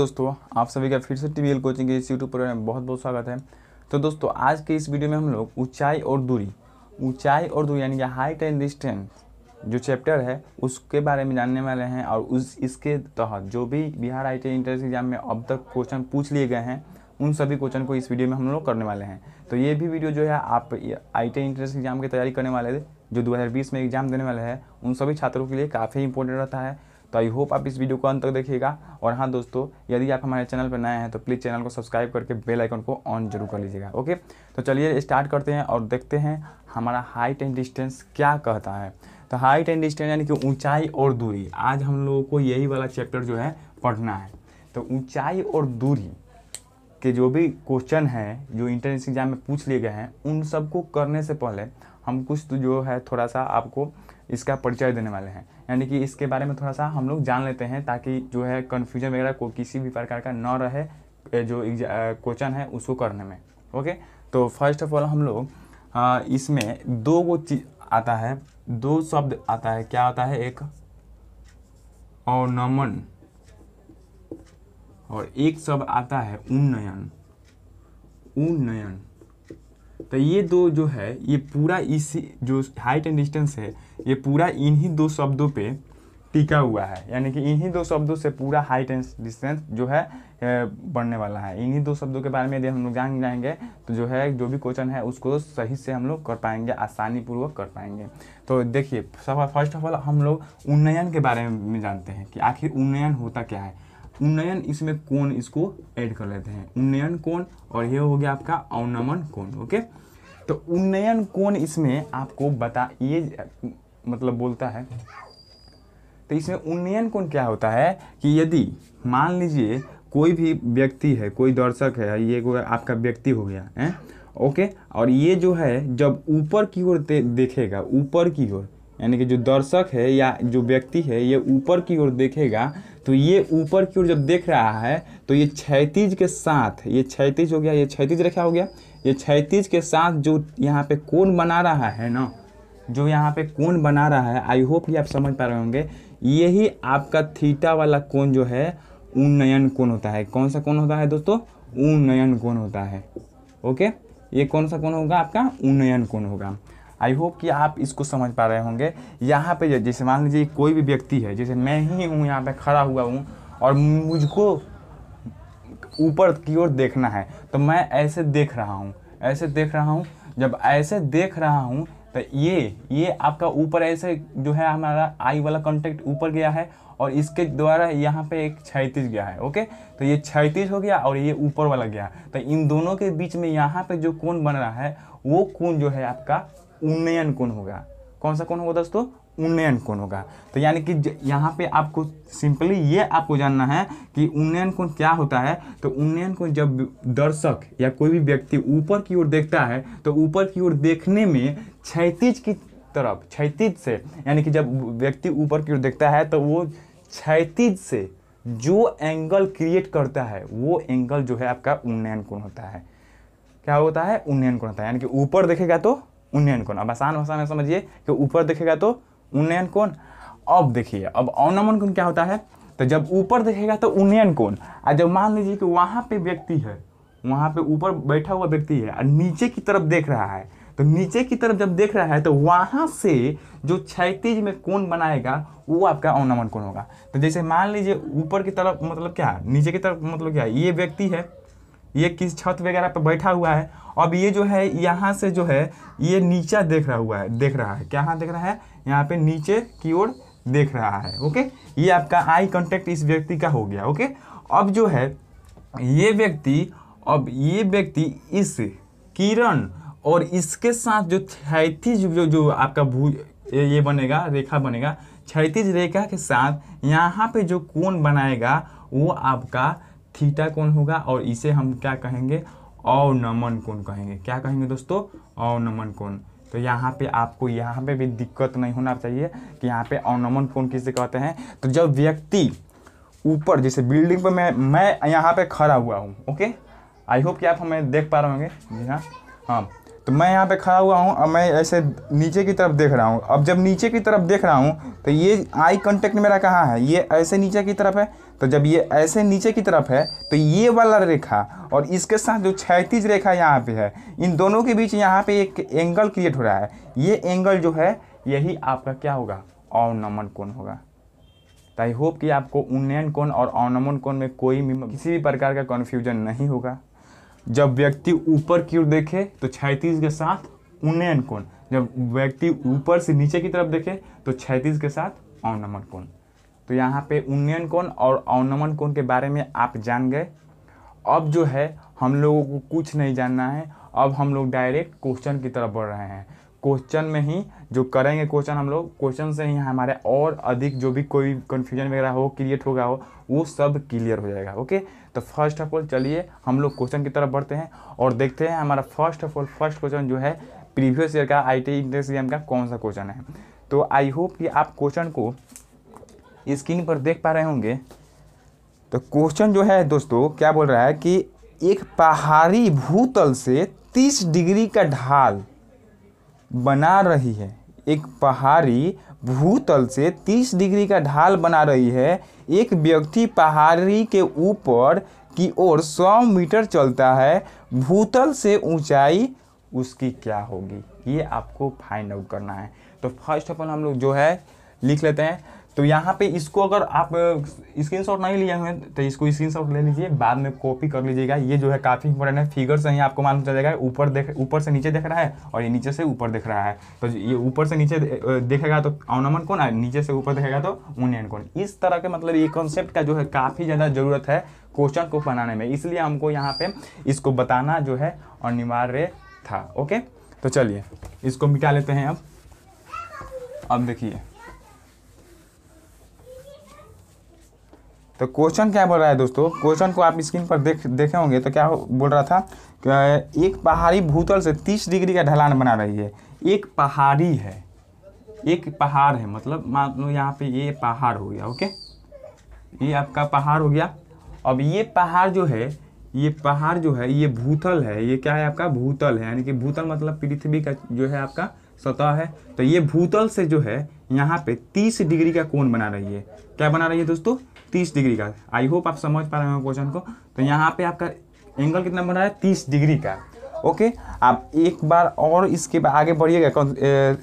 दोस्तों, आप सभी का फिर से टीवीएल कोचिंग के इस यूट्यूब प्रोग्राम में बहुत बहुत स्वागत है। तो दोस्तों, आज के इस वीडियो में हम लोग ऊंचाई और दूरी यानी कि हाइट एंड डिस्टेंस जो चैप्टर है उसके बारे में जानने वाले हैं। और इसके तहत जो भी बिहार ITI एंट्रेंस एग्जाम में अब तक क्वेश्चन पूछ लिए गए हैं उन सभी क्वेश्चन को इस वीडियो में हम लोग करने वाले हैं। तो ये भी वीडियो जो है आप ITI एंट्रेंस एग्जाम की तैयारी करने वाले जो 2020 में एग्जाम देने वाले हैं उन सभी छात्रों के लिए काफ़ी इंपॉर्टेंट रहता है। तो आई होप आप इस वीडियो को अंत तक देखिएगा। और हाँ दोस्तों, यदि आप हमारे चैनल पर नए हैं तो प्लीज़ चैनल को सब्सक्राइब करके बेल आइकन को ऑन जरूर कर लीजिएगा। ओके, तो चलिए स्टार्ट करते हैं और देखते हैं हमारा हाइट एंड डिस्टेंस क्या कहता है। तो हाइट एंड डिस्टेंस यानी कि ऊंचाई और दूरी, आज हम लोगों को यही वाला चैप्टर जो है पढ़ना है। तो ऊंचाई और दूरी के जो भी क्वेश्चन हैं जो एंट्रेंस एग्जाम में पूछ लिए गए हैं उन सबको करने से पहले हम कुछ तो जो है थोड़ा सा आपको इसका परिचय देने वाले हैं, यानी कि इसके बारे में थोड़ा सा हम लोग जान लेते हैं ताकि जो है कन्फ्यूजन वगैरह को किसी भी प्रकार का न रहे जो क्वेश्चन है उसको करने में। ओके, तो फर्स्ट ऑफ ऑल हम लोग इसमें दो चीज आता है, दो शब्द आता है। क्या आता है? एक अवनमन और एक शब्द आता है उन्नयन। तो ये दो जो है ये पूरा इसी जो हाइट एंड डिस्टेंस है ये पूरा इन्हीं दो शब्दों पे टिका हुआ है, यानी कि इन्हीं दो शब्दों से पूरा हाइट एंड डिस्टेंस जो है बढ़ने वाला है। इन्हीं दो शब्दों के बारे में यदि हम लोग जान जाएंगे तो जो है जो भी क्वेश्चन है उसको सही से हम लोग कर पाएंगे, आसानी पूर्वक कर पाएंगे। तो देखिए, फर्स्ट ऑफ ऑल हम लोग उन्नयन के बारे में जानते हैं कि आखिर उन्नयन होता क्या है। उन्नयन, इसमें कोण इसको ऐड कर लेते हैं, उन्नयन कोण, और ये हो गया आपका अवनमन कोण। ओके, तो उन्नयन कोण इसमें आपको ये मतलब बोलता है। तो इसमें उन्नयन कोण क्या होता है कि यदि मान लीजिए कोई भी व्यक्ति है, कोई दर्शक है, ये कोई आपका व्यक्ति हो गया है, ओके, और ये जो है जब ऊपर की ओर देखेगा, ऊपर की ओर, यानी कि जो दर्शक है या जो व्यक्ति है ये ऊपर की ओर देखेगा, तो ये ऊपर की ओर जब देख रहा है तो ये क्षैतिज के साथ, ये क्षैतिज हो गया, ये क्षैतिज रेखा हो गया, ये क्षैतिज के साथ जो यहाँ पे कोण बना रहा है ना, जो यहाँ पे कोण बना रहा है, आई होप ये आप समझ पा रहे होंगे, यही आपका थीटा वाला कोण जो है उन्नयन कोण होता है। कौन सा कोण होता है दोस्तों? उन्नयन कोण होता है। ओके, ये कौन सा कोण होगा? आपका उन्नयन कोण होगा। आई होप कि आप इसको समझ पा रहे होंगे। यहाँ पे जैसे मान लीजिए कोई भी व्यक्ति है, जैसे मैं ही हूँ, यहाँ पे खड़ा हुआ हूँ और मुझको ऊपर की ओर देखना है, तो मैं ऐसे देख रहा हूँ, ऐसे देख रहा हूँ। जब ऐसे देख रहा हूँ तो ये आपका ऊपर ऐसे जो है हमारा आई वाला कॉन्टेक्ट ऊपर गया है और इसके द्वारा यहाँ पे एक क्षैतिज गया है। ओके, तो ये क्षैतिज हो गया और ये ऊपर वाला गया, तो इन दोनों के बीच में यहाँ पे जो कोण बन रहा है वो कोण जो है आपका उन्नयन कोण होगा। कौन सा कोण होगा दोस्तों? उन्नयन कोण होगा। तो यानी कि यहाँ पे आपको सिंपली ये आपको जानना है कि उन्नयन कोण क्या होता है। तो उन्नयन कोण जब दर्शक या कोई भी व्यक्ति ऊपर की ओर देखता है तो ऊपर की ओर देखने में क्षैतिज की तरफ, क्षैतिज से, यानी कि जब व्यक्ति ऊपर की ओर देखता है तो वो क्षैतिज से जो एंगल क्रिएट करता है वो एंगल जो है आपका उन्नयन कोण होता है। क्या होता है? उन्नयन कोण होता है। यानी कि ऊपर देखेगा तो उन्नयन कोण। अब आसान भाषा में समझिए कि ऊपर देखेगा तो उन्नयन कोण। अब देखिए, अब अवनमन कोण क्या होता है? तो जब ऊपर देखेगा तो उन्नयन कोण, और जब मान लीजिए कि वहाँ पे व्यक्ति है, वहाँ पे ऊपर बैठा हुआ व्यक्ति है और नीचे की तरफ देख रहा है, तो नीचे की तरफ जब देख रहा है तो वहाँ से जो क्षैतिज में कोण बनाएगा वो आपका अवनमन कोण होगा। तो जैसे मान लीजिए ऊपर की तरफ मतलब क्या, नीचे की तरफ मतलब क्या, ये व्यक्ति है, ये किस छत वगैरह पे बैठा हुआ है, अब ये जो है यहाँ से जो है ये नीचा देख रहा है, क्या देख रहा है? यहाँ पे नीचे की ओर देख रहा है। ओके, ये आपका आई कांटेक्ट इस व्यक्ति का हो गया। ओके, अब जो है ये व्यक्ति इस किरण और इसके साथ जो क्षैतिज जो आपका ये बनेगा, रेखा बनेगा, क्षैतिज रेखा के साथ यहाँ पे जो कोण बनाएगा वो आपका थीटा कोण होगा, और इसे हम क्या कहेंगे? अवनमन कोण कहेंगे। क्या कहेंगे दोस्तों? अवनमन कोण। तो यहाँ पे आपको यहाँ पे भी दिक्कत नहीं होना चाहिए कि यहाँ पे अवनमन कोण किसे कहते हैं। तो जब व्यक्ति ऊपर, जैसे बिल्डिंग पे मैं यहाँ पे खड़ा हुआ हूँ, ओके, आई होप कि आप हमें देख पा रहे होंगे। जी हाँ, तो मैं यहाँ पे खड़ा हुआ हूँ, अब मैं ऐसे नीचे की तरफ देख रहा हूँ। अब जब नीचे की तरफ देख रहा हूँ तो ये आई कांटेक्ट मेरा कहाँ है, ये ऐसे नीचे की तरफ है। तो जब ये ऐसे नीचे की तरफ है तो ये वाला रेखा और इसके साथ जो क्षैतिज रेखा यहाँ पे है, इन दोनों के बीच यहाँ पे एक एंगल क्रिएट हो रहा है। ये एंगल जो है यही आपका क्या होगा, अवनमन कोण होगा। तो आई होप कि आपको उन्नयन कोण और अवनमन कोण में किसी भी प्रकार का कन्फ्यूजन नहीं होगा। जब व्यक्ति ऊपर की ओर देखे तो क्षैतिज के साथ उन्नयन कोण, जब व्यक्ति ऊपर से नीचे की तरफ देखे तो क्षैतिज के साथ अवनमन कोण। तो यहाँ पे उन्नयन कोण और अवनमन कोण के बारे में आप जान गए। अब जो है हम लोगों को कुछ नहीं जानना है, अब हम लोग डायरेक्ट क्वेश्चन की तरफ बढ़ रहे हैं। क्वेश्चन में ही जो करेंगे क्वेश्चन, हम लोग क्वेश्चन से ही हमारे और अधिक जो भी कोई कन्फ्यूजन वगैरह हो क्रिएट होगा वो सब क्लियर हो जाएगा। ओके, तो फर्स्ट ऑफ ऑल चलिए हम लोग क्वेश्चन की तरफ बढ़ते हैं और देखते हैं हमारा फर्स्ट क्वेश्चन जो है प्रीवियस ईयर का आईटी इंटर का कौन सा क्वेश्चन है। तो आई होप कि आप क्वेश्चन को स्क्रीन पर देख पा रहे होंगे। तो क्वेश्चन जो है दोस्तों क्या बोल रहा है कि एक पहाड़ी भूतल से 30 डिग्री का ढाल बना रही है। एक पहाड़ी भूतल से 30 डिग्री का ढाल बना रही है। एक व्यक्ति पहाड़ी के ऊपर की ओर 100 मीटर चलता है। भूतल से ऊंचाई उसकी क्या होगी, ये आपको फाइंड आउट करना है। तो फर्स्ट ऑफ ऑल हम लोग जो है लिख लेते हैं। तो यहाँ पे इसको अगर आप स्क्रीनशॉट नहीं लिए हुए तो इसको स्क्रीनशॉट ले लीजिए, बाद में कॉपी कर लीजिएगा। ये जो है काफ़ी इंपॉर्टेंट है, फिगर से ही आपको मालूम चल जाएगा ऊपर से नीचे देख रहा है और ये नीचे से ऊपर देख रहा है। तो ये ऊपर से नीचे देखेगा तो अवनमन कोण, नीचे से ऊपर देखेगा तो उन्नयन कोण। इस तरह के मतलब ये कॉन्सेप्ट का जो है काफ़ी ज़्यादा ज़रूरत है क्वेश्चन को बनाने में, इसलिए हमको यहाँ पे इसको बताना जो है अनिवार्य था। ओके, तो चलिए इसको मिटा लेते हैं। अब देखिए तो क्वेश्चन क्या बोल रहा है दोस्तों, क्वेश्चन को आप स्क्रीन पर देखे होंगे। तो क्या बोल रहा था कि एक पहाड़ी भूतल से 30 डिग्री का ढलान बना रही है। एक पहाड़ी है, एक पहाड़ है, मतलब मान लो यहाँ पे ये पहाड़ हो गया। ओके, ये आपका पहाड़ हो गया। अब ये पहाड़ जो है, ये पहाड़ जो है ये भूतल है। ये क्या है आपका, भूतल है, यानी कि भूतल मतलब पृथ्वी का जो है आपका सतह है। तो ये भूतल से जो है यहाँ पे 30 डिग्री का कोण बना रही है। क्या बना रही है दोस्तों, 30 डिग्री का। आई होप आप समझ पा रहे हो क्वेश्चन को। तो यहाँ पे आपका एंगल कितना बना है, 30 डिग्री का। ओके, आप एक बार और इसके आगे बढ़िएगा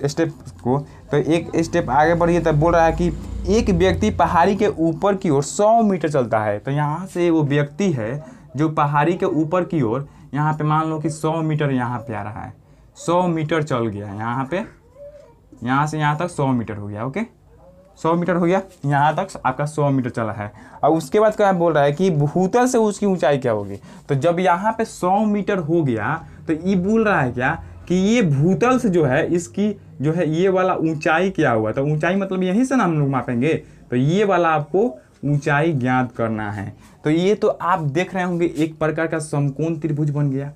स्टेप को। तो एक स्टेप आगे बढ़िए, तब बोल रहा है कि एक व्यक्ति पहाड़ी के ऊपर की ओर 100 मीटर चलता है। तो यहाँ से वो व्यक्ति है जो पहाड़ी के ऊपर की ओर, यहाँ पे मान लो कि 100 मीटर यहाँ पे आ रहा है, 100 मीटर चल गया यहाँ पे, यहाँ से यहाँ तक 100 मीटर हो गया। ओके, 100 मीटर हो गया, यहाँ तक आपका 100 मीटर चला है। अब उसके बाद क्या बोल रहा है कि भूतल से उसकी ऊंचाई क्या होगी। तो जब यहाँ पे 100 मीटर हो गया तो ये बोल रहा है क्या कि ये भूतल से जो है इसकी जो है ये वाला ऊंचाई क्या हुआ। तो ऊंचाई मतलब यहीं से ना हम लोग मापेंगे। तो ये वाला आपको ऊंचाई ज्ञात करना है। तो ये तो आप देख रहे होंगे एक प्रकार का समकोण त्रिभुज बन गया।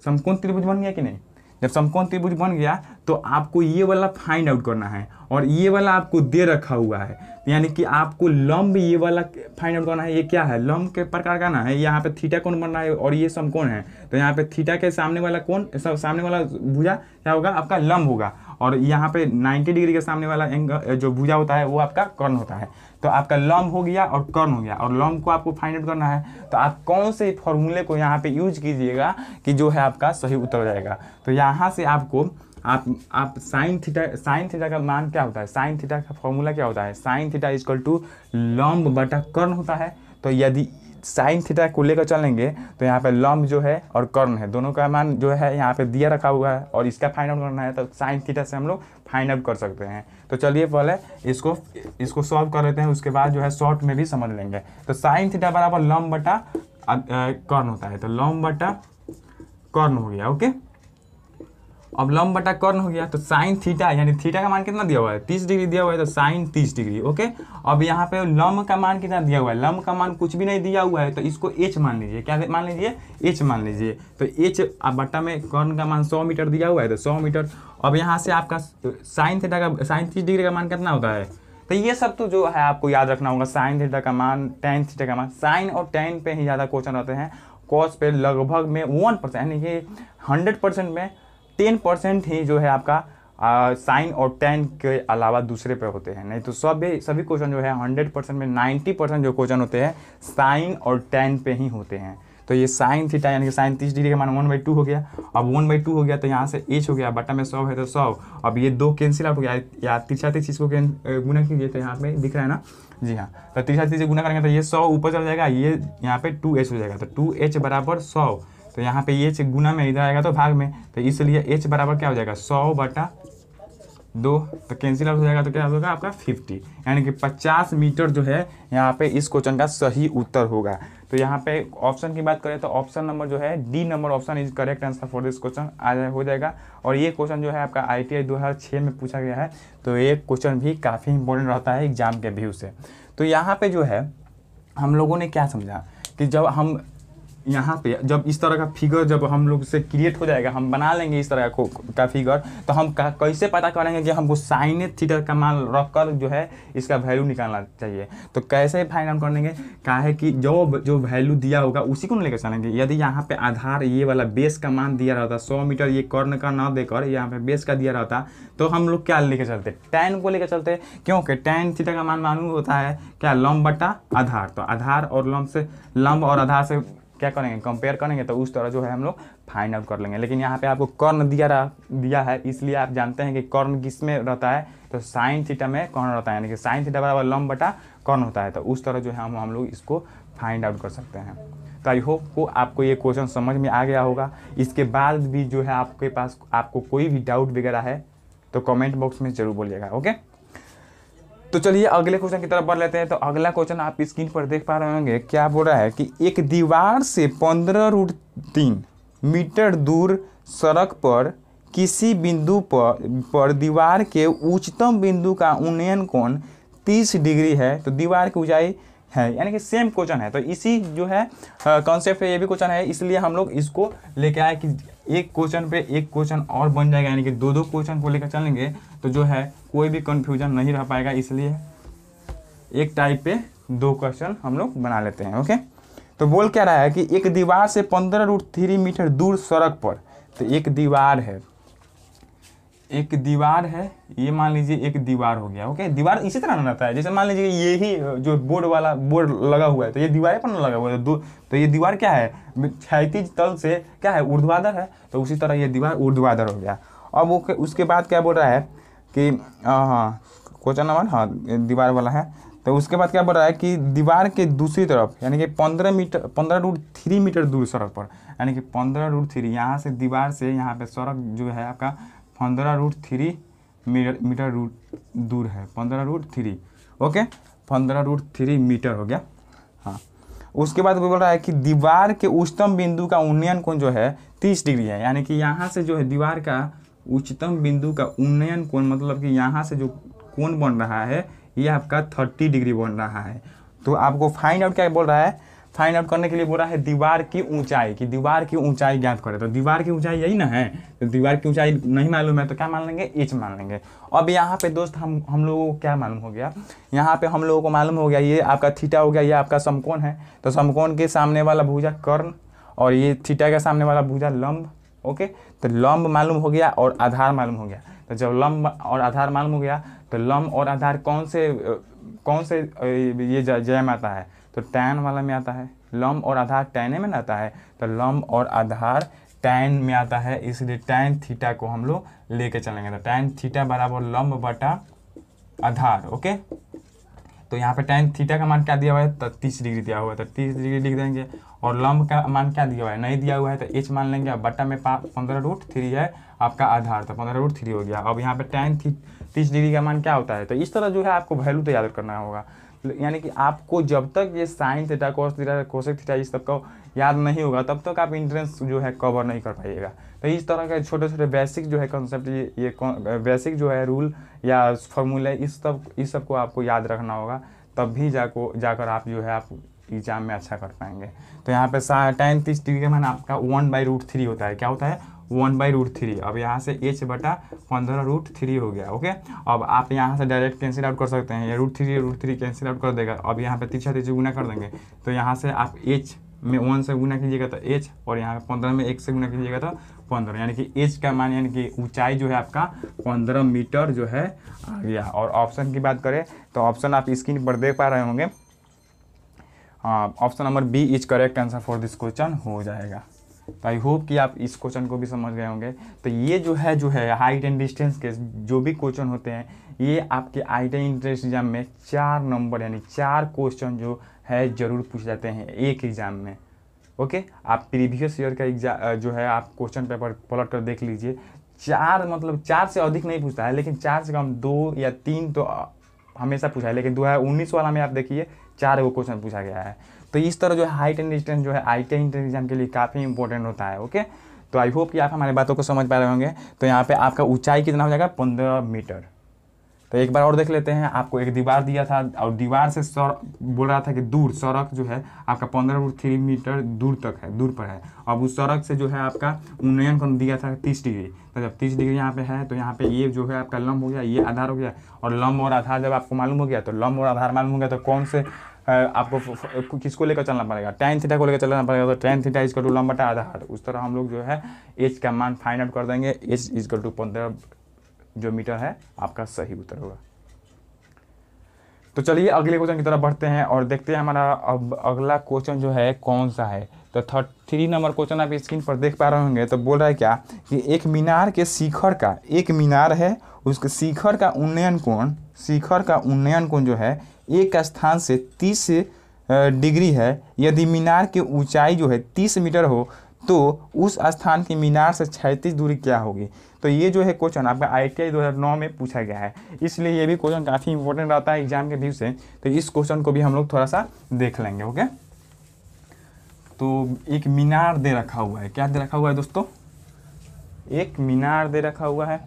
समकोण त्रिभुज बन गया कि नहीं। जब समकोण त्रिभुज बन गया तो आपको ये वाला फाइंड आउट करना है और ये वाला आपको दे रखा हुआ है। यानी कि आपको लंब ये वाला फाइंड आउट करना है। ये क्या है, लंब के प्रकार का ना है। यहाँ पे थीटा कोण बन रहा है और ये समकोण है। तो यहाँ पे थीटा के सामने वाला कोण, सामने वाला भुजा क्या होगा, आपका लंब होगा। और यहाँ पे 90 डिग्री के सामने वाला एंगल जो भुजा होता है वो आपका कर्ण होता है। तो आपका लंब हो गया और कर्ण हो गया, और लंब को आपको फाइंड आउट करना है। तो आप कौन से फॉर्मूले को यहाँ पे यूज कीजिएगा कि जो है आपका सही उत्तर हो जाएगा। तो यहाँ से आपको आप साइन थीटा का मान क्या होता है, साइन थीटा का फॉर्मूला क्या होता है, साइन थीटा इक्वल टू लंब बटा कर्ण होता है। तो यदि साइन थीटा को लेकर चलेंगे तो यहाँ पे लंब जो है और कर्ण है, दोनों का मान जो है यहाँ पे दिया रखा हुआ है और इसका फाइंड आउट करना है। तो साइन थीटा से हम लोग फाइंड आउट कर सकते हैं। तो चलिए पहले इसको सॉल्व कर लेते हैं, उसके बाद जो है शॉर्ट में भी समझ लेंगे। तो साइन थीटा बराबर लंब बटा कर्ण होता है। तो लंब बटा कर्ण हो गया। ओके, अब लंब बटा कर्ण हो गया। तो साइन थीटा यानी थीटा का मान कितना दिया हुआ है, 30 डिग्री दिया हुआ है। तो साइन 30 डिग्री। ओके, अब यहाँ पे लंब का मान कितना दिया हुआ है, लंब का मान कुछ भी नहीं दिया हुआ है। तो इसको h मान लीजिए। क्या मान लीजिए, h मान लीजिए। तो h अब बट्टा में कर्ण का मान 100 मीटर दिया हुआ है। तो 100 मीटर। अब यहाँ से आपका साइन थीटा का, साइन 30 डिग्री का मान कितना होता है। तो ये सब तो जो है आपको याद रखना होगा। साइन थीटा का मान, टेन थीटा का मान। साइन और टेन पे ही ज़्यादा क्वेश्चन रहते हैं, कॉस पे लगभग में 1% यानी कि 100% में 10% ही जो है आपका साइन और टेन के अलावा दूसरे पे होते हैं, नहीं तो सभी क्वेश्चन जो है 100% में 90% जो क्वेश्चन होते हैं साइन और टेन पे ही होते हैं। तो ये साइन थीटा यानी कि साइन 30 डिग्री का मान 1/2 हो गया। अब 1/2 हो गया तो यहाँ से h हो गया, बटा में 100 है तो 100। अब ये 2 कैंसिल आउट हो गया, या तिरछा तिरछी को गुना कीजिए तो यहाँ पे दिख रहा है ना, जी हाँ। तो तिरछा तिरछी गुना करेंगे तो ये 100 ऊपर चल जाएगा, ये यहाँ पे 2h हो जाएगा, तो 2h बराबर 100। तो यहाँ पे ये गुना में इधर आएगा तो भाग में, तो इसलिए h बराबर क्या हो जाएगा 100/2, तो कैंसिल आउट हो जाएगा तो क्या होगा आपका 50, यानी कि 50 मीटर जो है यहाँ पे इस क्वेश्चन का सही उत्तर होगा। तो यहाँ पे ऑप्शन की बात करें तो ऑप्शन नंबर जो है D number option is correct answer for this question हो जाएगा। और ये क्वेश्चन जो है आपका ITI 2006 में पूछा गया है, तो ये क्वेश्चन भी काफ़ी इंपॉर्टेंट रहता है एग्जाम के व्यू से। तो यहाँ पे जो है हम लोगों ने क्या समझा कि जब हम यहाँ पे जब इस तरह का फिगर जब हम लोग से क्रिएट हो जाएगा, हम बना लेंगे इस तरह का फिगर, तो हम कैसे पता करेंगे कि हमको साइन थीटा का मान रख कर जो है इसका वैल्यू निकालना चाहिए। तो कैसे फाइंड आउट करेंगे, क्या है कि जो वैल्यू दिया होगा उसी को लेकर चलेंगे। यदि यहाँ पे आधार ये वाला बेस का मान दिया रहता 100 मीटर, ये कर्ण का ना देकर यहाँ पे बेस का दिया रहता, तो हम लोग क्या लेकर चलते, टैन को लेकर चलते, क्योंकि टैन थीटा का मान मालूम होता है क्या, लंब बटा आधार। तो आधार और लंब और आधार से क्या करेंगे, कंपेयर करेंगे, तो उस तरह जो है हम लोग फाइंड आउट कर लेंगे। लेकिन यहाँ पे आपको कर्ण दिया है, इसलिए आप जानते हैं कि कर्ण किस में रहता है, तो साइन थीटा में कर्ण रहता है, यानी कि साइन थीटा बराबर लंब बटा कर्ण होता है। तो उस तरह जो है हम लोग इसको फाइंड आउट कर सकते हैं। तो आई होप को आपको ये क्वेश्चन समझ में आ गया होगा। इसके बाद भी जो है आपके पास आपको कोई भी डाउट वगैरह है तो कमेंट बॉक्स में जरूर बोलिएगा, ओके। तो चलिए अगले क्वेश्चन की तरफ बढ़ लेते हैं। तो अगला क्वेश्चन आप स्क्रीन पर देख पा रहे होंगे, क्या बोल रहा है कि एक दीवार से 15√3 मीटर दूर सड़क पर किसी बिंदु पर दीवार के उच्चतम बिंदु का उन्नयन कोण 30 डिग्री है, तो दीवार की ऊंचाई है, यानी कि सेम क्वेश्चन है। तो इसी जो है कॉन्सेप्ट है, ये भी क्वेश्चन है, इसलिए हम लोग इसको लेके आए कि एक क्वेश्चन पे एक क्वेश्चन और बन जाएगा, यानी कि 2 क्वेश्चन को लेकर चलेंगे तो जो है कोई भी कंफ्यूजन नहीं रह पाएगा, इसलिए एक टाइप पे 2 क्वेश्चन हम लोग बना लेते हैं, ओके। तो बोल क्या रहा है कि एक दीवार से 15√3 मीटर दूर सड़क पर, तो एक दीवार है, ये मान लीजिए एक दीवार हो गया, ओके। दीवार इसी तरह ना रहता है, जैसे मान लीजिए ये ही जो बोर्ड लगा हुआ है, तो ये दीवार पर ना लगा हुआ है, तो ये दीवार क्या है, क्षैतिज तल से क्या है, ऊर्ध्वाधर है, तो उसी तरह ये दीवार ऊर्ध्वाधर हो गया। अब उसके बाद क्या बोल रहा है कि हाँ क्वेश्चन नंबर दीवार वाला है, तो उसके बाद क्या बोल रहा है कि दीवार के दूसरी तरफ, यानी कि 15√3 मीटर दूर सड़क पर, यानी कि 15√3 यहाँ से दीवार से यहाँ पे सड़क जो है आपका 15√3 मीटर दूर है, 15√3, ओके, 15√3 मीटर हो गया। हाँ, उसके बाद बोल रहा है कि दीवार के उच्चतम बिंदु का उन्नयन कोण जो है 30 डिग्री है, यानी कि यहाँ से जो है दीवार का उच्चतम बिंदु का उन्नयन कोण, मतलब कि यहाँ से जो कोण बन रहा है ये आपका 30 डिग्री बन रहा है। तो आपको फाइंड आउट क्या बोल रहा है, फाइंड आउट करने के लिए बोल रहा है दीवार की ऊंचाई, कि दीवार की ऊंचाई ज्ञात करें। तो दीवार की ऊंचाई यही ना है, तो दीवार की ऊंचाई नहीं मालूम है तो क्या मान लेंगे, h मान लेंगे। अब यहाँ पे दोस्त हम लोगों को क्या मालूम हो गया, यहाँ पे हम लोगों को मालूम हो गया ये आपका थीटा हो गया, ये आपका समकोण है, तो समकोण के सामने वाला भुजा कर्ण और ये थीटा के सामने वाला भुजा लंब, ओके। तो लंब मालूम हो गया और आधार मालूम हो गया। तो जब लंब और आधार मालूम हो गया तो लंब और आधार कौन से ये जय में आता है, तो टैन वाला में आता है। लंब और आधार टैन में आता है, तो लंब और आधार टैन में आता है, इसलिए टैन थीटा को हम लोग लेके चलेंगे। तो टैन थीटा बराबर लंब बटा आधार, ओके। तो यहाँ पे टैन थीटा का मान क्या दिया हुआ है, तो 30 डिग्री दिया हुआ है, तो 30 डिग्री लिख देंगे। और लंब का मान क्या दिया हुआ है, नहीं दिया हुआ है, तो h मान लेंगे। अब बटा में 15√3 है आपका आधार, तो 15√3 हो गया। अब यहाँ पे टैन 30 डिग्री का मान क्या होता है, तो इस तरह जो है आपको वैल्यू तो याद करना होगा। यानी कि आपको जब तक ये sine theta cos theta cosec theta इस सब का याद नहीं होगा तब तक आप इंट्रेंस जो है कवर नहीं कर पाइएगा। तो इस तरह के छोटे छोटे बेसिक जो है कॉन्सेप्ट, ये बेसिक जो है रूल या फॉर्मूले, इस सब को आपको याद रखना होगा, तब भी जाकर आप जो है आप एग्जाम में अच्छा कर पाएंगे। तो यहाँ पे tan 30 डिग्री का मान आपका 1/√3 होता है, क्या होता है 1/√3। अब यहाँ से h बटा 15√3 हो गया, ओके। अब आप यहाँ से डायरेक्ट कैंसिल आउट कर सकते हैं, ये √3 कैंसिल आउट कर देगा। अब यहाँ पे 3 गुना कर देंगे, तो यहाँ से आप h में 1 से गुना कीजिएगा तो h, और यहाँ पे 15 में 1 से गुना कीजिएगा तो 15, यानी कि h का मान यानी कि ऊंचाई जो है आपका 15 मीटर जो है आ गया। और ऑप्शन की बात करें तो ऑप्शन आप स्क्रीन पर देख पा रहे होंगे, option number B is correct answer for this question हो जाएगा। तो आई होप कि आप इस क्वेश्चन को भी समझ गए होंगे। तो ये जो है हाइट एंड डिस्टेंस के जो भी क्वेश्चन होते हैं ये आपके आईटी एंट्रेंस एग्जाम में 4 नंबर यानी 4 क्वेश्चन जो है जरूर पूछ जाते हैं एक एग्जाम में। ओके, आप प्रीवियस ईयर का एग्जाम जो है आप क्वेश्चन पेपर पलट कर देख लीजिए, 4 मतलब 4 से अधिक नहीं पूछता है, लेकिन 4 से कम 2 या 3 तो हमेशा पूछा है। लेकिन 2019 वाला में आप देखिए 4 वो क्वेश्चन पूछा गया है। तो इस तरह जो है हाइट एंड डिस्टेंस जो है आईटी एंट्रेंस एग्जाम के लिए काफ़ी इंपॉर्टेंट होता है। ओके, तो आई होप कि आप हमारी बातों को समझ पा रहे होंगे। तो यहाँ पे आपका ऊंचाई कितना हो जाएगा 15 मीटर। तो एक बार और देख लेते हैं, आपको एक दीवार दिया था और दीवार से बोल रहा था कि दूर सड़क जो है आपका 15.3 मीटर दूर तक है, दूर पर है। अब उस सड़क से जो है आपका उन्नयन कोण दिया था 30 डिग्री। तो जब 30 डिग्री यहाँ पे है तो यहाँ पे ये जो है आपका लंब हो गया, ये आधार हो गया, और लंब और आधार जब आपको मालूम हो गया तो लंब और आधार मालूम हो गया तो कौन से आपको किसको लेकर चलना पड़ेगा, tan थीटा को लेकर चलना पड़ेगा। तो tan थीटा इजकल टू लंब बटा आधार, उस तरह हम लोग जो है h का मान फाइंड आउट कर देंगे। h इजकल टू 15 जो मीटर है आपका सही उत्तर होगा। तो चलिए अगले क्वेश्चन की तरफ बढ़ते हैं और देखते हैं हमारा अब अगला क्वेश्चन जो है कौन सा है। तो 3 नंबर क्वेश्चन आप स्क्रीन पर देख पा रहे होंगे। तो बोल रहा है क्या कि एक मीनार के शिखर का, एक मीनार है उसके शिखर का उन्नयन कोण जो है एक स्थान से 30 डिग्री है। यदि मीनार की ऊंचाई जो है 30 मीटर हो तो उस स्थान की मीनार से 36 दूरी क्या होगी। तो ये जो है क्वेश्चन आपका ITI 2009 में पूछा गया है, इसलिए ये भी क्वेश्चन काफ़ी इंपॉर्टेंट रहता है एग्जाम के व्यू से। तो इस क्वेश्चन को भी हम लोग थोड़ा सा देख लेंगे। ओके, तो एक मीनार दे रखा हुआ है, क्या दे रखा हुआ है दोस्तों, एक मीनार दे रखा हुआ है,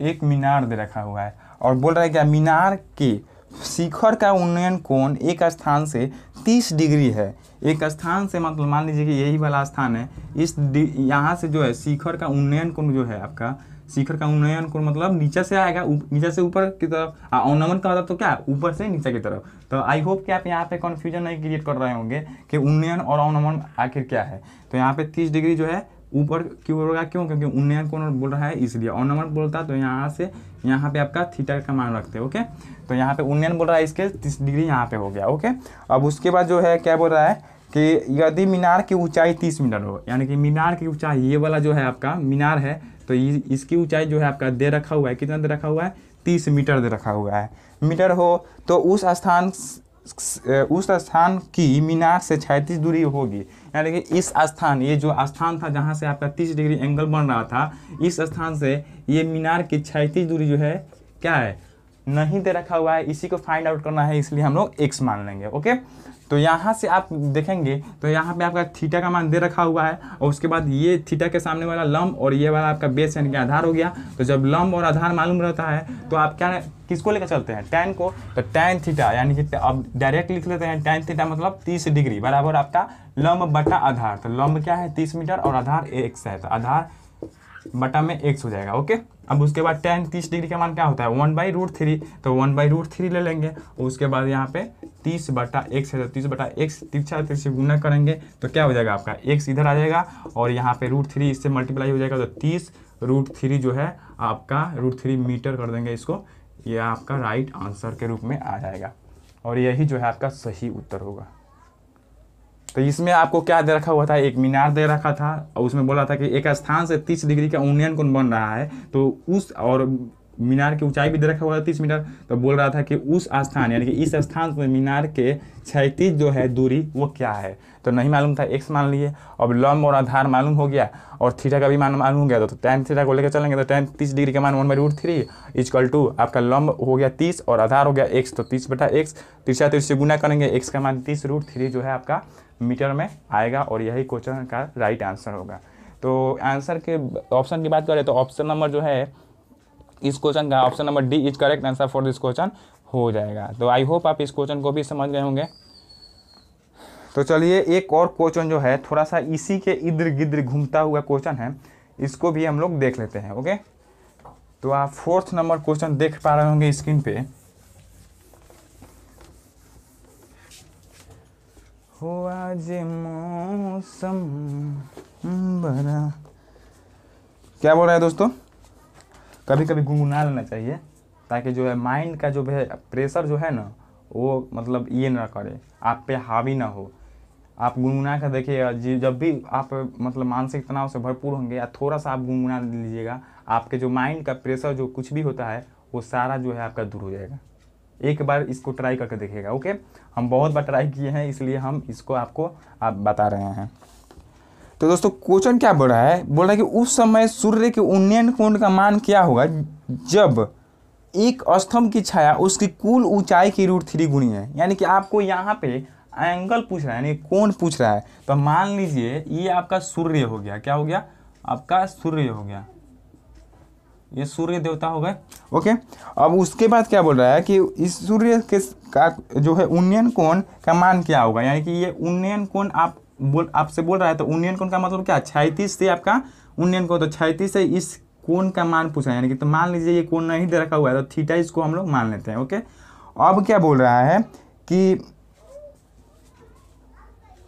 एक मीनार दे रखा हुआ है और बोल रहा है क्या मीनार के शिखर का उन्नयन कोण एक स्थान से 30 डिग्री है। एक स्थान से मतलब मान लीजिए कि यही वाला स्थान है, इस यहाँ से जो है शिखर का उन्नयन कोण जो है आपका, शिखर का उन्नयन कोण मतलब नीचे से आएगा, नीचे से ऊपर की तरफ, अवनमन का मतलब तो क्या ऊपर से नीचे की तरफ। तो आई होप कि आप यहाँ पे कन्फ्यूजन नहीं क्रिएट कर रहे होंगे कि उन्नयन और अवनमन आखिर क्या है। तो यहाँ पे 30 डिग्री जो है ऊपर क्यों होगा, क्यों, क्योंकि उन्नयन कोण बोल रहा है इसलिए। अवनमन बोलता तो यहाँ से यहाँ पे आपका थीटा का मान रखते हैं। ओके, तो यहाँ पे उन्नयन बोल रहा है इसके 30 डिग्री यहाँ पे हो गया। ओके, अब उसके बाद जो है क्या बोल रहा है कि यदि मीनार की ऊंचाई 30 मीटर हो, यानी कि मीनार की ऊंचाई ये वाला जो है आपका मीनार है तो इसकी ऊंचाई जो है आपका दे रखा हुआ है, कितना दे रखा हुआ है 30 मीटर दे रखा हुआ है। मीटर हो तो उस स्थान की मीनार से 36 दूरी होगी, यानी कि इस स्थान, ये जो स्थान था जहाँ से आपका 30 डिग्री एंगल बन रहा था, इस स्थान से ये मीनार की 36 दूरी जो है क्या है नहीं दे रखा हुआ है, इसी को फाइंड आउट करना है, इसलिए हम लोग x मान लेंगे। ओके, तो यहाँ से आप देखेंगे तो यहाँ पे आपका थीटा का मान दे रखा हुआ है और उसके बाद ये थीटा के सामने वाला लंब और ये वाला आपका बेस यानी कि आधार हो गया। तो जब लंब और आधार मालूम रहता है तो आप क्या किसको लेकर चलते हैं, tan को। तो tan थीटा यानी कि अब डायरेक्ट लिख लेते हैं, tan थीटा मतलब 30 डिग्री बराबर आपका लंब बटा आधार। तो लंब क्या है 30 मीटर और आधार x है, तो आधार बटा में x हो जाएगा। ओके, अब उसके बाद tan 30 डिग्री का मान क्या होता है 1/√3, तो 1/√3 ले लेंगे। और उसके बाद यहाँ पे 30 बटा x है, तो 30 बटा x तिरछा से गुना करेंगे तो क्या हो जाएगा आपका x इधर आ जाएगा और यहाँ पे √3 इससे मल्टीप्लाई हो जाएगा, तो 30√3 जो है आपका √3 मीटर कर देंगे इसको, ये आपका राइट आंसर के रूप में आ जाएगा और यही जो है आपका सही उत्तर होगा। तो इसमें आपको क्या दे रखा हुआ था, एक मीनार दे रखा था और उसमें बोला था कि एक स्थान से 30 डिग्री का उन्नयन कोण बन रहा है, तो उस और मीनार की ऊंचाई भी दे रखा हुआ था 30 मीटर। तो बोल रहा था कि उस स्थान यानी कि इस स्थान पर मीनार के 36 जो है दूरी वो क्या है। तो नहीं मालूम था x मान लिए, अब लंब और आधार मालूम हो गया और थीटा का भी मान मालूम हो गया। तो tan थीटा को लेकर चलेंगे तो tan 30 डिग्री का मान 1/√3 इक्वल टू आपका लंब हो गया 30 और आधार हो गया x, तो 30 बटा x तिरछा से गुना करेंगे, x का मान 30√3 जो है आपका मीटर में आएगा और यही क्वेश्चन का राइट आंसर होगा। तो आंसर के ऑप्शन की बात करें तो ऑप्शन नंबर जो है इस क्वेश्चन का option number D is correct answer for this question हो जाएगा। तो आई होप आप इस क्वेश्चन को भी समझ गए होंगे। तो चलिए एक और क्वेश्चन जो है थोड़ा सा इसी के इधर गिद्र घूमता हुआ क्वेश्चन है, इसको भी हम लोग देख लेते हैं। ओके, तो आप 4th नंबर क्वेश्चन देख पा रहे होंगे स्क्रीन पे। हो आज मौसम बड़ा, क्या बोल रहा है दोस्तों, कभी कभी गुनगुना लेना चाहिए ताकि जो है माइंड का जो है प्रेशर जो है ना वो मतलब ये ना करे, आप पे हावी ना हो। आप गुनगुना कर देखिएगा जी, जब भी आप मतलब मानसिक तनाव से भरपूर होंगे या थोड़ा सा आप गुनगुना लीजिएगा, आपके जो माइंड का प्रेशर जो कुछ भी होता है वो सारा जो है आपका दूर हो जाएगा। एक बार इसको ट्राई करके देखिएगा। ओके, हम बहुत बार ट्राई किए हैं इसलिए हम इसको आपको आप बता रहे हैं। तो दोस्तों क्वेश्चन क्या बोल रहा है, बोल रहा है कि उस समय सूर्य के उन्नयन कोण का मान क्या होगा जब एक स्तंभ की छाया उसकी कुल ऊंचाई की √3 गुनी है। यानी कि आपको यहाँ पे एंगल पूछ रहा है, यानी कोण पूछ रहा है। तो मान लीजिए ये आपका सूर्य हो गया, क्या हो गया, आपका सूर्य हो गया, ये सूर्य देवता हो गए। ओके, अब उसके बाद क्या बोल रहा है कि इस सूर्य के का जो है उन्नयन कोण का मान क्या होगा। यानी कि ये उन्नयन कोण आपसे बोल रहा है, तो उन्नयन कोण का मतलब क्या, 36 से आपका उन्नयन कोण, तो 36 से इस कोण का मान पूछा है। यानी कि तो मान लीजिए ये कोण नहीं दे रखा हुआ है तो थीटा इसको हम लोग मान लेते हैं। ओके, अब क्या बोल रहा है कि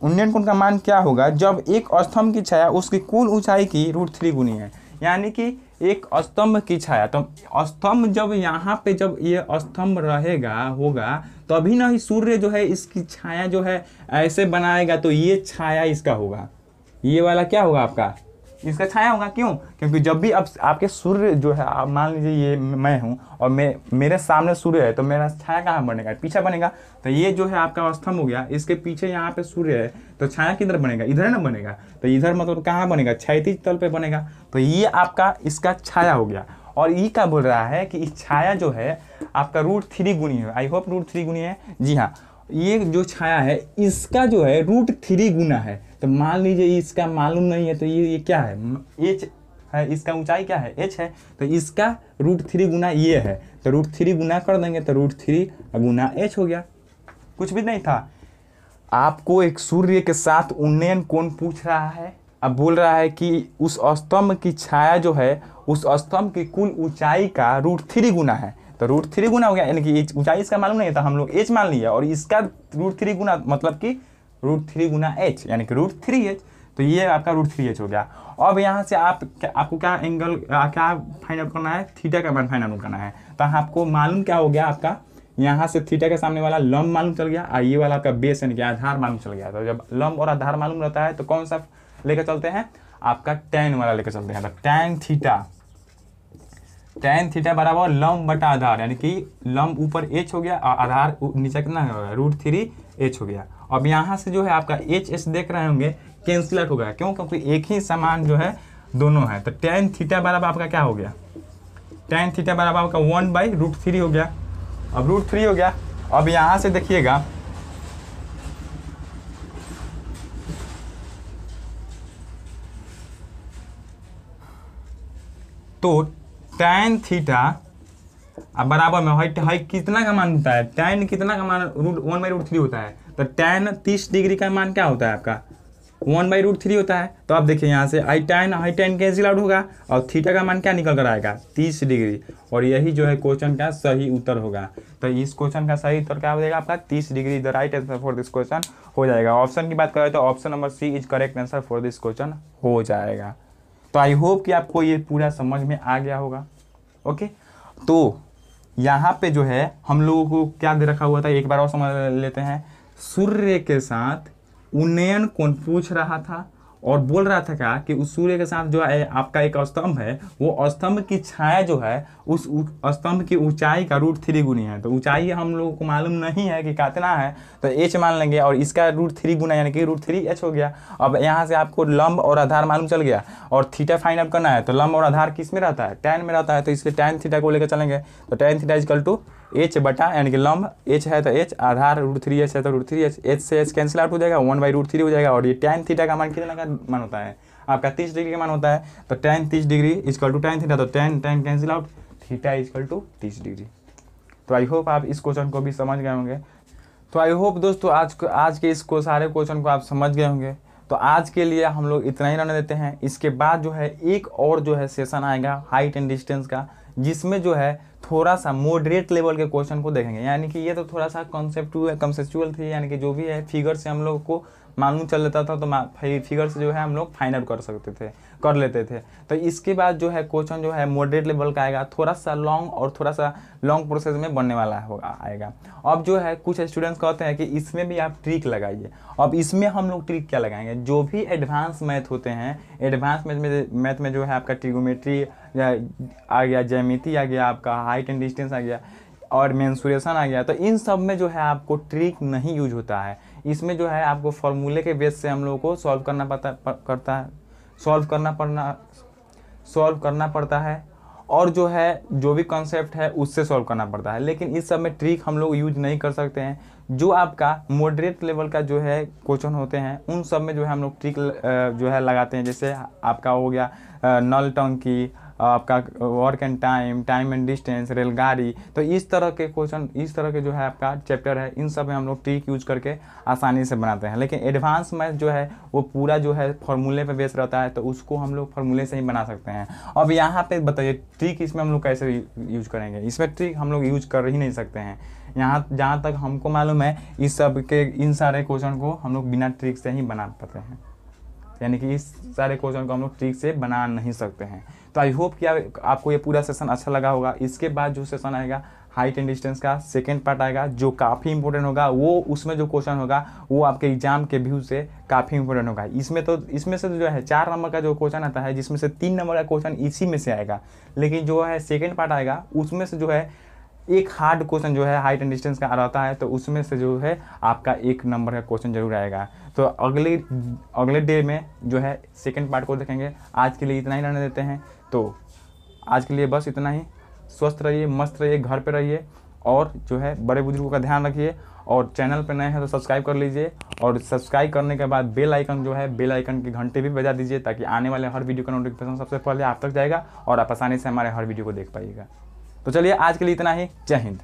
उन्नयन कोण का मान क्या होगा जब एक स्तंभ की छाया उसकी कुल ऊंचाई की √3 गुनी है। यानी कि एक स्तंभ की छाया, तो स्तंभ जब यहाँ पे जब ये स्तंभ रहेगा होगा तभी ना ही सूर्य जो है इसकी छाया जो है ऐसे बनाएगा, तो ये छाया इसका होगा, ये वाला क्या होगा आपका, इसका छाया होगा। क्यों, क्योंकि जब भी अब आपके सूर्य जो है, आप मान लीजिए ये मैं हूँ और मेरे सामने सूर्य है, तो मेरा छाया कहाँ बनेगा, पीछे बनेगा। तो ये जो है आपका स्तंभ हो गया, इसके पीछे यहाँ पे सूर्य है, तो छाया किधर बनेगा, इधर ना बनेगा। तो इधर मतलब कहाँ बनेगा, क्षैतिज तल पे बनेगा। तो ये आपका इसका छाया हो गया। और ये क्या बोल रहा है कि इस छाया जो है आपका √3 गुनी है। आई होप √3 गुनी है, जी हाँ। ये जो छाया है इसका जो है √3 गुना है। तो मान लीजिए इसका मालूम नहीं है, तो ये क्या है, h है, इसका ऊंचाई क्या है, h है, तो इसका √3 गुना ये है, तो √3 गुना कर देंगे तो √3 गुना h हो गया। कुछ भी नहीं था। आपको एक सूर्य के साथ उन्नयन कोण पूछ रहा है, अब बोल रहा है कि उस स्तंभ की छाया जो है उस स्तंभ की कुल ऊंचाई का √3 गुना है, तो √3 गुना हो गया। यानी कि ऊंचाई इसका मालूम नहीं था, हम लोग h मान लिया, और इसका √3 गुना मतलब कि √3 गुना h, यानी कि √3h, तो ये आपका √3h हो गया। अब यहाँ से आपको क्या एंगल क्या फाइंड आउट करना है, थीटा का मान फाइंड आउट करना है। तो आपको मालूम क्या हो गया, आपका यहाँ से थीटा के सामने वाला लंब मालूम चल गया, और ये वाला आपका बेस यानी कि आधार मालूम चल गया। तो जब लंब और आधार मालूम रहता है तो कौन सा लेकर चलते हैं, आपका tan वाला लेकर चलते हैं। तो tan थीटा बराबर लंब बटा आधार, यानी कि लंब ऊपर h हो गया और आधार नीचे कितना होगा, √3h हो गया। अब यहाँ से जो है आपका h देख रहे होंगे कैंसिल आउट हो गया। क्यों, क्योंकि एक ही समान जो है दोनों है। तो tan थीटा बराबर आपका क्या हो गया, tan थीटा बराबर आपका 1/√3 हो गया। अब √3 हो गया। अब यहाँ से देखिएगा तो tan थीटा अब बराबर में है कितना का मान होता है, tan कितना का मान 1/√3 होता है। तो tan 30 डिग्री का मान क्या होता है आपका, 1/√3 होता है। तो आप देखिए यहाँ से आई tan कैंसिल आउट होगा और थीटा का मान क्या निकल कर आएगा, 30 डिग्री। और यही जो है क्वेश्चन का सही उत्तर होगा। तो इस क्वेश्चन का सही उत्तर क्या हो जाएगा आपका, 30 degree the right answer for this question हो जाएगा। ऑप्शन की बात करें तो option number C is correct answer for this question हो जाएगा। तो आई होप कि आपको ये पूरा समझ में आ गया होगा। ओके, तो यहाँ पे जो है हम लोगों को क्या दे रखा हुआ था, एक बार और समझ लेते हैं। सूर्य के साथ उन्नयन कोण पूछ रहा था और बोल रहा था क्या कि उस सूर्य के साथ जो है आपका एक स्तंभ है, वो स्तंभ की छाया जो है उस स्तंभ की ऊंचाई का √3 गुनी है। तो ऊंचाई हम लोगों को मालूम नहीं है कि कितना है, तो h मान लेंगे और इसका √3 गुना यानी कि √3h हो गया। अब यहाँ से आपको लंब और आधार मालूम चल गया और थीटा फाइंड आउट करना है। तो लंब और आधार किस में रहता है, tan में रहता है, तो इसलिए tan थीटा को लेकर चलेंगे। तो tan theta equal to h बटा, यानी कि लंब h है तो h, आधार √3h है तो √3h, h से h कैंसिल आउट हो जाएगा, 1/√3 हो जाएगा। और ये tan थीटा का मान कितना का मान होता है आपका, 30 डिग्री का मान होता है। तो tan 30 degree equal to tan theta, तो tan cancel out, theta equal to 30 degree. तो आई होप आप इस क्वेश्चन को भी समझ गए होंगे। तो आई होप दोस्तों आज के इसको सारे क्वेश्चन को आप समझ गए होंगे। तो आज के लिए हम लोग इतना ही रहने देते हैं। इसके बाद जो है एक और जो है सेशन आएगा हाइट एंड डिस्टेंस का, जिसमें जो है थोड़ा सा मॉडरेट लेवल के क्वेश्चन को देखेंगे। यानी कि ये तो थोड़ा सा कंसेप्चुअल थी, यानी कि जो भी है फिगर से हम लोग को मालूम चल लेता था, तो फिगर से जो है हम लोग फाइंड आउट कर लेते थे। तो इसके बाद जो है क्वेश्चन जो है मॉडरेट लेवल का आएगा, थोड़ा सा लॉन्ग और थोड़ा सा लॉन्ग प्रोसेस में बनने वाला होगा आएगा। अब जो है कुछ स्टूडेंट्स कहते हैं कि इसमें भी आप ट्रिक लगाइए। अब इसमें हम लोग ट्रिक क्या लगाएंगे, जो भी एडवांस मैथ होते हैं, एडवांस मैथ में जो है आपका ट्रिगोमेट्री आ गया, ज्यामिति आ गया, आपका हाइट एंड डिस्टेंस आ गया और मेंसुरेशन आ गया, तो इन सब में जो है आपको ट्रिक नहीं यूज होता है। इसमें जो है आपको फॉर्मूले के बेस से हम लोगों को सॉल्व करना पड़ता है और जो है जो भी कॉन्सेप्ट है उससे सॉल्व करना पड़ता है। लेकिन इस सब में ट्रिक हम लोग यूज नहीं कर सकते हैं। जो आपका मॉडरेट लेवल का जो है क्वेश्चन होते हैं उन सब में जो है हम लोग ट्रिक जो है लगाते हैं। जैसे आपका हो गया नल टंकी, आपका work and time and distance, रेलगाड़ी, तो इस तरह के क्वेश्चन, इस तरह के जो है आपका चैप्टर है, इन सब में हम लोग ट्रिक यूज करके आसानी से बनाते हैं। लेकिन एडवांस मैथ जो है वो पूरा जो है फॉर्मूले पे बेस रहता है, तो उसको हम लोग फॉर्मूले से ही बना सकते हैं। अब यहाँ पे बताइए ट्रिक इसमें हम लोग कैसे यूज करेंगे। इसमें ट्रिक हम लोग यूज कर ही नहीं सकते हैं। यहाँ जहाँ तक हमको मालूम है इस सब के इन सारे क्वेश्चन को हम लोग बिना ट्रिक से ही बना पाते हैं, यानी कि इस सारे क्वेश्चन को हम लोग ट्रिक से बना नहीं सकते हैं। तो आई होप कि आपको ये पूरा सेशन अच्छा लगा होगा। इसके बाद जो सेशन आएगा हाइट एंड डिस्टेंस का सेकंड पार्ट आएगा, जो काफ़ी इंपॉर्टेंट होगा। वो उसमें जो क्वेश्चन होगा वो आपके एग्जाम के व्यू से काफ़ी इंपॉर्टेंट होगा। इसमें से जो है 4 नंबर का जो क्वेश्चन आता है, जिसमें से 3 नंबर का क्वेश्चन इसी में से आएगा। लेकिन जो है सेकेंड पार्ट आएगा उसमें से जो है एक हार्ड क्वेश्चन जो है हाइट एंड डिस्टेंस का रहता है, तो उसमें से जो है आपका 1 नंबर का क्वेश्चन जरूर आएगा। तो अगले डे में जो है सेकंड पार्ट को देखेंगे। आज के लिए इतना ही रहने देते हैं। तो आज के लिए बस इतना ही। स्वस्थ रहिए, मस्त रहिए, घर पे रहिए और जो है बड़े बुजुर्गों का ध्यान रखिए। और चैनल पे नए हैं तो सब्सक्राइब कर लीजिए, और सब्सक्राइब करने के बाद बेल आइकन जो है, बेल आइकन की घंटे भी बजा दीजिए, ताकि आने वाले हर वीडियो का नोटिफिकेशन सबसे पहले आप तक जाएगा और आप आसानी से हमारे हर वीडियो को देख पाइएगा। तो चलिए आज के लिए इतना ही। जय हिंद।